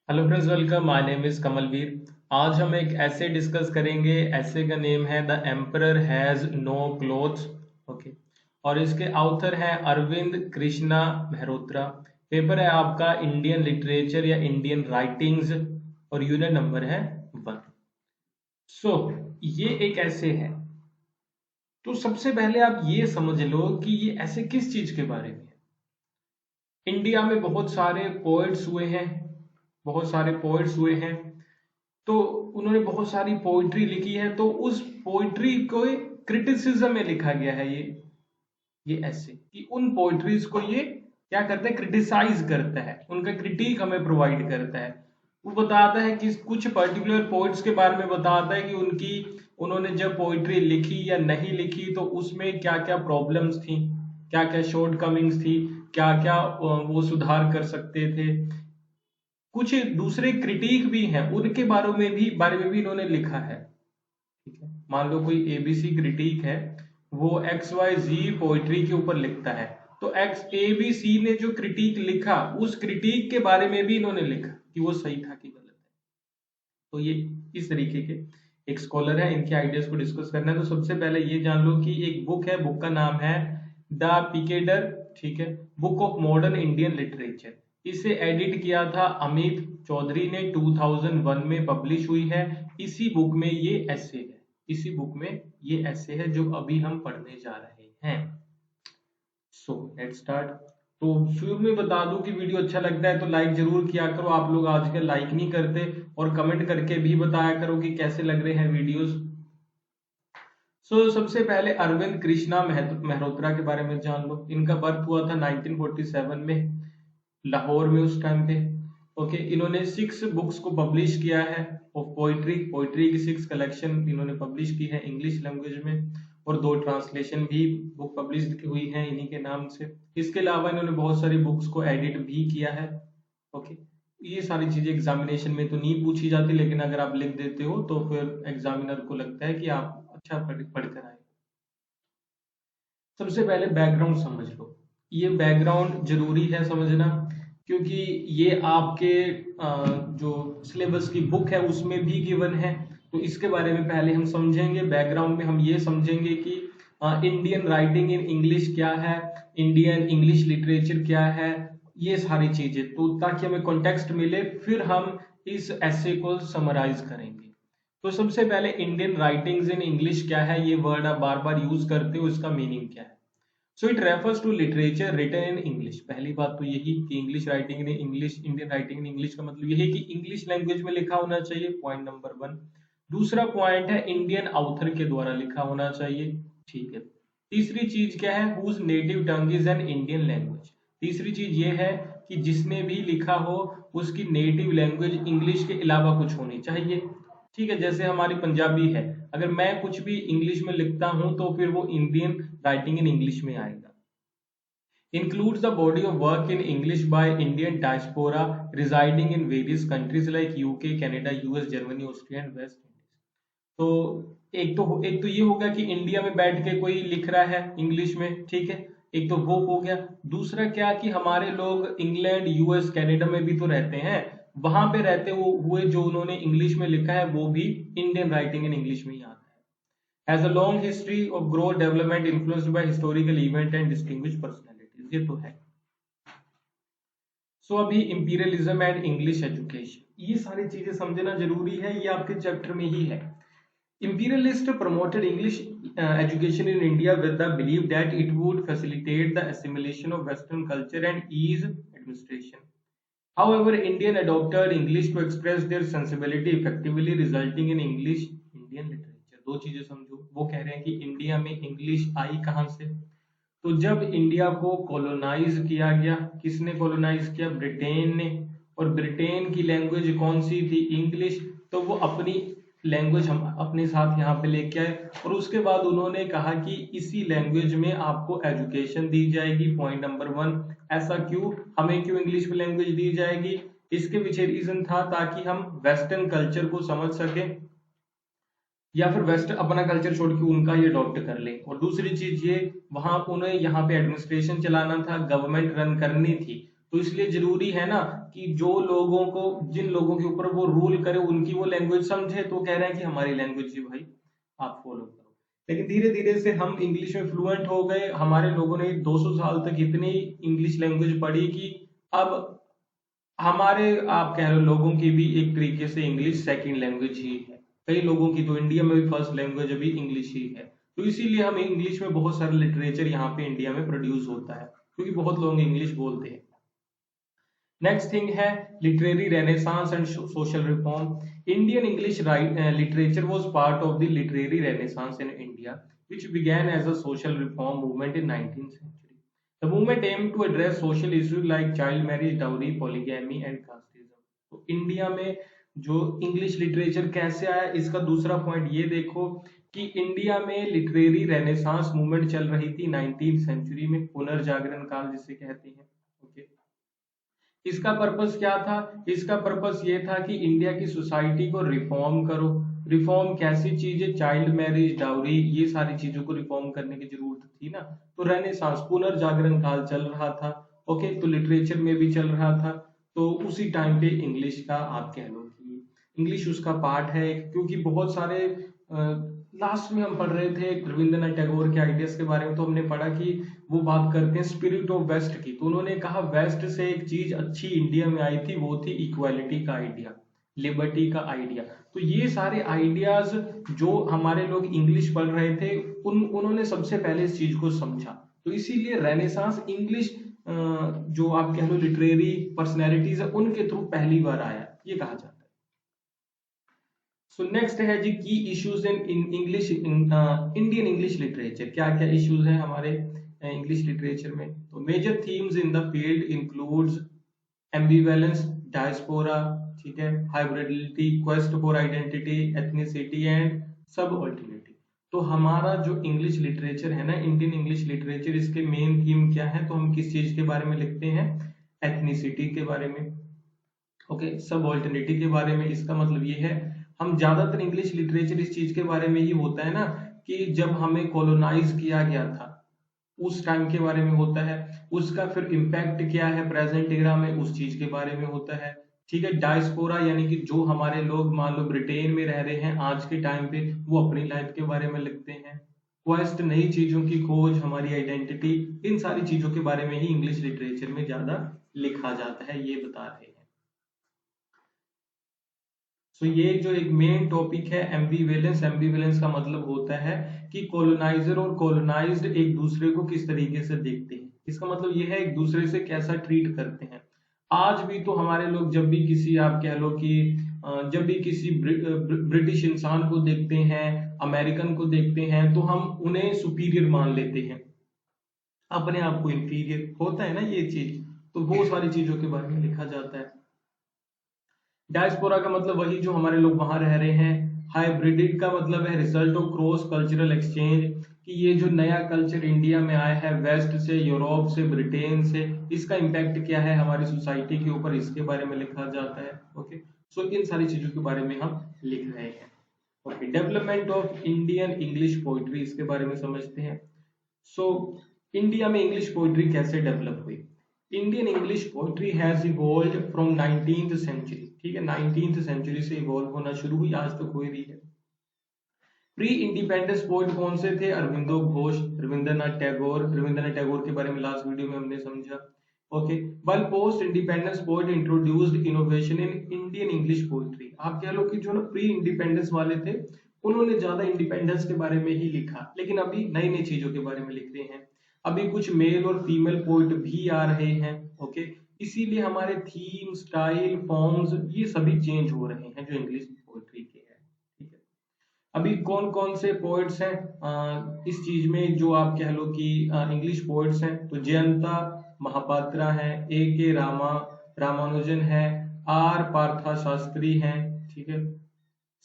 Hello friends, welcome. My name is Kamalveer. आज हम एक ऐसे डिस्कस करेंगे। ऐसे का नेम है the emperor has no clothes. Okay. और इसके ऑथर है अरविंद कृष्णा मेहरोत्रा। पेपर है आपका इंडियन लिटरेचर या इंडियन राइटिंग्स और यूनिट नंबर है 1। सो ये एक ऐसे है। तो सबसे पहले आप ये समझ लो कि ये ऐसे किस चीज के बारे में है। इंडिया में बहुत सारे पोएट्स हुए हैं। बहुत सारे पोएट्स हुए हैं। तो उन्होंने बहुत सारी पोइट्री लिखी है। तो उस पोइट्री को क्रिटिसिज्म में लिखा गया है। ये ऐसे कि उन पोइट्रीज को ये क्या करता है, क्रिटिसाइज करता है, उनका क्रिटिक हमें प्रोवाइड करता है। वो बताता है कि कुछ पर्टिकुलर पोइट्स के बारे में बताता है कि उन्होंने जब पोइट्री लिखी या नहीं लिखी तो उसमें क्या क्या प्रॉब्लम्स थी, क्या क्या शॉर्ट कमिंग्स थी, क्या क्या वो सुधार कर सकते थे। कुछ दूसरे क्रिटिक भी हैं, उनके बारे में भी इन्होंने लिखा है। ठीक है, मान लो कोई एबीसी क्रिटिक है, वो एक्स वाई जी पोइट्री के ऊपर लिखता है। तो एक्स एबीसी ने जो क्रिटिक लिखा, उस क्रिटिक के बारे में भी इन्होंने लिखा कि वो सही था कि गलत है। तो ये इस तरीके के एक स्कॉलर है, इनके आइडियाज को डिस्कस करना है। तो सबसे पहले ये जान लो कि एक बुक है, बुक का नाम है द पिकेडर। ठीक है, book of modern Indian literature. इसे एडिट किया था अमित चौधरी ने, 2001 में पब्लिश हुई है। इसी बुक में ये ऐसे है। इसी बुक में ये ऐसे है जो अभी हम पढ़ने जा रहे हैं। So let's start. तो शुरू में बता दूं कि वीडियो अच्छा लगता है तो लाइक जरूर किया करो। आप लोग आजकल लाइक नहीं करते, और कमेंट करके भी बताया करो कि कैसे लग रहे हैं वीडियोस। सबसे पहले अरविंद कृष्णा मेहरोत्रा के बारे में जान लो। इनका बर्थ हुआ था 1947 में, लाहौर में उस टाइम पे। ओके, इन्होंने 6 बुक्स को पब्लिश किया है ऑफ पोइट्री। पोइट्री की 6 कलेक्शन इन्होंने पब्लिश की है इंग्लिश लैंग्वेज में, और 2 ट्रांसलेशन भी बुक पब्लिश हुई है इन्हीं के नाम से। इसके अलावा इन्होंने बहुत सारी बुक्स को एडिट भी किया है। ओके, ये सारी चीजें एग्जामिनेशन में तो नहीं पूछी जाती, लेकिन अगर आप लिख देते हो तो फिर एग्जामिनर को लगता है कि आप अच्छा पढ़कर आए। सबसे पहले बैकग्राउंड समझ लो। ये बैकग्राउंड जरूरी है समझना, क्योंकि ये आपके जो सिलेबस की बुक है उसमें भी गिवन है। तो इसके बारे में पहले हम समझेंगे। बैकग्राउंड में हम ये समझेंगे कि इंडियन राइटिंग इन इंग्लिश क्या है, इंडियन इंग्लिश लिटरेचर क्या है, ये सारी चीजें, तो ताकि हमें कॉन्टेक्स्ट मिले, फिर हम इस ऐसे को समराइज करेंगे। तो सबसे पहले इंडियन राइटिंग्स इन इंग्लिश क्या है, ये वर्ड आप बार बार यूज करते हो, इसका मीनिंग क्या है। So it refers to literature written in English. पहली बात तो यही कि English writing in English, Indian writing in English का मतलब यही कि इंग्लिश लैंग्वेज में लिखा होना चाहिए, पॉइंट नंबर 1। दूसरा पॉइंट है इंडियन ऑथर के द्वारा लिखा होना चाहिए। ठीक है। तीसरी चीज क्या है, whose native tongue is an Indian language. तीसरी चीज ये है कि जिसने भी लिखा हो उसकी नेटिव लैंग्वेज इंग्लिश के अलावा कुछ होनी चाहिए। ठीक है, जैसे हमारी पंजाबी है, अगर मैं कुछ भी इंग्लिश में लिखता हूं तो फिर वो इंडियन राइटिंग इन इंग्लिश में आएगा। Includes the body of work in English by Indian diaspora residing in various countries like UK, Canada, US, Germany, Austria and West Indies। तो एक तो ये होगा कि इंडिया में बैठ के कोई लिख रहा है इंग्लिश में। ठीक है, एक तो वो हो गया। दूसरा क्या कि हमारे लोग इंग्लैंड, यूएस, कनाडा में भी तो रहते हैं, वहां पे रहते हुए जो उन्होंने इंग्लिश में लिखा है वो भी इंडियन राइटिंग इन इंग्लिश में ही आता है। Has a long history of growth development influenced by historical event and distinguished personalities. ये तो है। अभी इंपीरियलिज्म एंड इंग्लिश एजुकेशन, ये सारी चीजें समझना जरूरी है, ये आपके चैप्टर में ही है। Imperialists promoted English education in India with the belief that it would facilitate the assimilation of Western culture and ease administration. However, Indian adopted English to express their sensibility effectively, resulting in English Indian literature। दो चीजें समझो। वो कह रहे हैं कि India में English I कहां से, तो जब इंडिया को कॉलोनाइज किया गया। किसने कॉलोनाइज किया? ब्रिटेन ने। और ब्रिटेन की लैंग्वेज कौन सी थी? इंग्लिश। तो वो अपनी लैंग्वेज हम अपने साथ यहाँ पे लेके आए, और उसके बाद उन्होंने कहा कि इसी लैंग्वेज में आपको एजुकेशन दी जाएगी, पॉइंट नंबर 1। ऐसा क्यों, हमें क्यों इंग्लिश में लैंग्वेज दी जाएगी? इसके पीछे रीजन था ताकि हम वेस्टर्न कल्चर को समझ सके, या फिर वेस्ट अपना कल्चर छोड़ के उनका ये अडॉप्ट कर ले। और दूसरी चीज ये, वहां उन्हें यहाँ पे एडमिनिस्ट्रेशन चलाना था, गवर्नमेंट रन करनी थी। तो इसलिए जरूरी है ना कि जो लोगों को, जिन लोगों के ऊपर वो रूल करे उनकी वो लैंग्वेज समझे, तो कह रहे हैं कि हमारी लैंग्वेज ही भाई आप फॉलो करो। लेकिन धीरे धीरे से हम इंग्लिश में फ्लुएंट हो गए, हमारे लोगों ने 200 साल तक इतनी इंग्लिश लैंग्वेज पढ़ी कि अब हमारे, आप कह रहे हो, लोगों की भी एक तरीके से इंग्लिश सेकंड लैंग्वेज ही है। कई लोगों की तो इंडिया में भी फर्स्ट लैंग्वेज अभी इंग्लिश ही है। तो इसीलिए हम इंग्लिश में बहुत सारे लिटरेचर यहाँ पे इंडिया में प्रोड्यूस होता है, क्योंकि बहुत लोग इंग्लिश बोलते हैं। नेक्स्ट थिंग है literary renaissance and social reform. Indian English literature was part of the literary renaissance in India which began as a social reform movement in 19th century. The movement aimed to address social issues like child marriage, dowry, polygamy and casteism. तो India में जो English literature कैसे आया, इसका दूसरा point ये देखो कि इंडिया में लिटरेरी रेनेसांस मूवमेंट चल रही थी 19th सेंचुरी में, पुनर्जागरण काल जिसे कहते हैं। ओके, इसका पर्पस क्या था? इसका पर्पस ये था कि इंडिया की सोसाइटी को रिफॉर्म करो। रिफॉर्म कैसी चीज है? चाइल्ड मैरिज, डाउरी, ये सारी चीजों को रिफॉर्म करने की जरूरत थी ना। तो रेनेसांस, पुनर्जागरण काल चल रहा था। ओके, तो लिटरेचर में भी चल रहा था। तो उसी टाइम पे इंग्लिश का, आप कह लो कि इंग्लिश उसका पार्ट है, क्योंकि बहुत सारे लास्ट में हम पढ़ रहे थे रविंद्रनाथ टैगोर के आइडियाज के बारे में, तो हमने पढ़ा कि वो बात करते हैं स्पिरिट ऑफ वेस्ट की। तो उन्होंने कहा वेस्ट से एक चीज अच्छी इंडिया में आई थी, वो थी इक्वालिटी का आइडिया, लिबर्टी का आइडिया। तो ये सारे आइडियाज जो हमारे लोग इंग्लिश पढ़ रहे थे, उन्होंने सबसे पहले इस चीज को समझा। तो इसीलिए रेनेसांस इंग्लिश जो आप कह लो लिटरेरी पर्सनैलिटीज है, उनके थ्रू पहली बार आया, ये कहा जाता है। सो नेक्स्ट है जी की issues in English, Indian English literature. क्या क्या इश्यूज हैं हमारे इंग्लिश लिटरेचर में? तो major themes in the field includes ambivalence, diaspora, ठीक है, hybridity, quest for identity, ethnicity and subalternative. तो हमारा जो इंग्लिश लिटरेचर है ना, इंडियन इंग्लिश लिटरेचर, इसके मेन थीम क्या है? तो हम किस चीज के बारे में लिखते हैं? एथनिसिटी के बारे में, ओके, सबऑल्टरनेटिव के बारे में। इसका मतलब ये है, हम ज्यादातर इंग्लिश लिटरेचर इस चीज के बारे में ही होता है ना कि जब हमें कॉलोनाइज किया गया था उस टाइम के बारे में होता है, उसका फिर इम्पैक्ट क्या है प्रेजेंट एरा में, उस चीज के बारे में होता है। ठीक है, डायस्पोरा यानी कि जो हमारे लोग मान लो ब्रिटेन में रह रहे हैं आज के टाइम पे, वो अपनी लाइफ के बारे में लिखते हैं। क्वेस्ट, नई चीजों की खोज, हमारी आइडेंटिटी, इन सारी चीजों के बारे में ही इंग्लिश लिटरेचर में ज्यादा लिखा जाता है, ये बता रहे हैं। सो ये जो एक मेन टॉपिक है एम्बिवेलेंस। एम्बिवेलेंस का मतलब होता है कि कॉलोनाइजर और कॉलोनाइज्ड एक दूसरे को किस तरीके से देखते हैं। इसका मतलब ये है एक दूसरे से कैसा ट्रीट करते हैं। आज भी तो हमारे लोग जब भी किसी, आप कह लो कि जब भी किसी ब्रिटिश इंसान को देखते हैं, अमेरिकन को देखते हैं, तो हम उन्हें सुपीरियर मान लेते हैं, अपने आप को इंफीरियर, होता है ना ये चीज। तो वो सारी चीजों के बारे में लिखा जाता है। डायस्पोरा का मतलब वही जो हमारे लोग वहां रह रहे हैं। हाइब्रिडिड का मतलब है result of cross cultural exchange, कि ये जो नया कल्चर इंडिया में आया है वेस्ट से, यूरोप से, ब्रिटेन से, इसका इम्पैक्ट क्या है हमारी सोसाइटी के ऊपर, इसके बारे में लिखा जाता है। ओके, सो इन सारी चीजों के बारे में हम लिख रहे हैं। Okay, development of Indian English poetry, इसके बारे में समझते हैं। सो इंडिया में इंग्लिश पोइट्री कैसे डेवलप हुई? Indian English poetry has evolved from 19th century. ठीक है, 19th सेंचुरी से इवॉल्व होना शुरू हुई, आज तक हो रही है। प्री इंडिपेंडेंस पोइट कौन से थे? अरविंदो घोष, रविंद्रनाथ टैगोर। रविंद्रनाथ टैगोर के बारे में लास्ट वीडियो में हमने समझा। Okay, while post independence poet introduced innovation in Indian English poetry. आप कह लो कि जो ना प्री इंडिपेंडेंस वाले थे, उन्होंने ज्यादा इंडिपेंडेंस के बारे में ही लिखा, लेकिन अभी नई नई चीजों के बारे में लिख रहे हैं। अभी कुछ मेल और फीमेल पोइट भी आ रहे हैं। ओके, इसीलिए हमारे थीम, स्टाइल, फॉर्म्स, ये सभी चेंज हो रहे हैं जो इंग्लिश पोइट्री के हैं। ठीक है, अभी कौन कौन से पोइट्स हैं इस चीज में, जो आप कह लो कि इंग्लिश पोइट्स हैं? तो जयंता महापात्रा है, ए के रामानुजन है, आर पार्था शास्त्री हैं, ठीक है,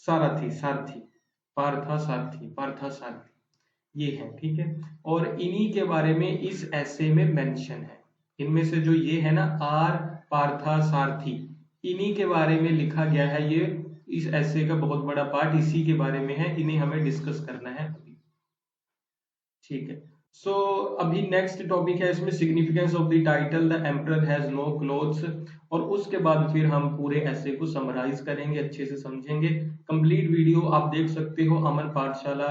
सारथी सारथी पार्था सारथी, ये है। ठीक है, और इन्हीं के बारे में इस ऐसे में मेंशन है। इनमें से जो ये है ना आर पार्था सारथी, इन्हीं के बारे में लिखा गया है। ये इस ऐसे का बहुत बड़ा पार्ट इसी के बारे में है, इन्हें हमें डिस्कस करना है अभी। ठीक है, सो अभी नेक्स्ट टॉपिक है इसमें significance of the title the emperor has no clothes, और उसके बाद फिर हम पूरे ऐसे को समराइज करेंगे, अच्छे से समझेंगे। कंप्लीट वीडियो आप देख सकते हो अमर पाठशाला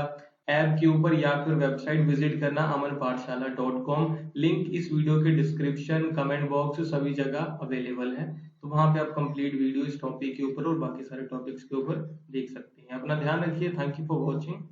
ऐप के ऊपर, या फिर वेबसाइट विजिट करना amarpathshala.com। लिंक इस वीडियो के डिस्क्रिप्शन, कमेंट बॉक्स, सभी जगह अवेलेबल है, तो वहां पे आप कंप्लीट वीडियो इस टॉपिक के ऊपर और बाकी सारे टॉपिक्स के ऊपर देख सकते हैं। अपना ध्यान रखिए। Thank you for watching.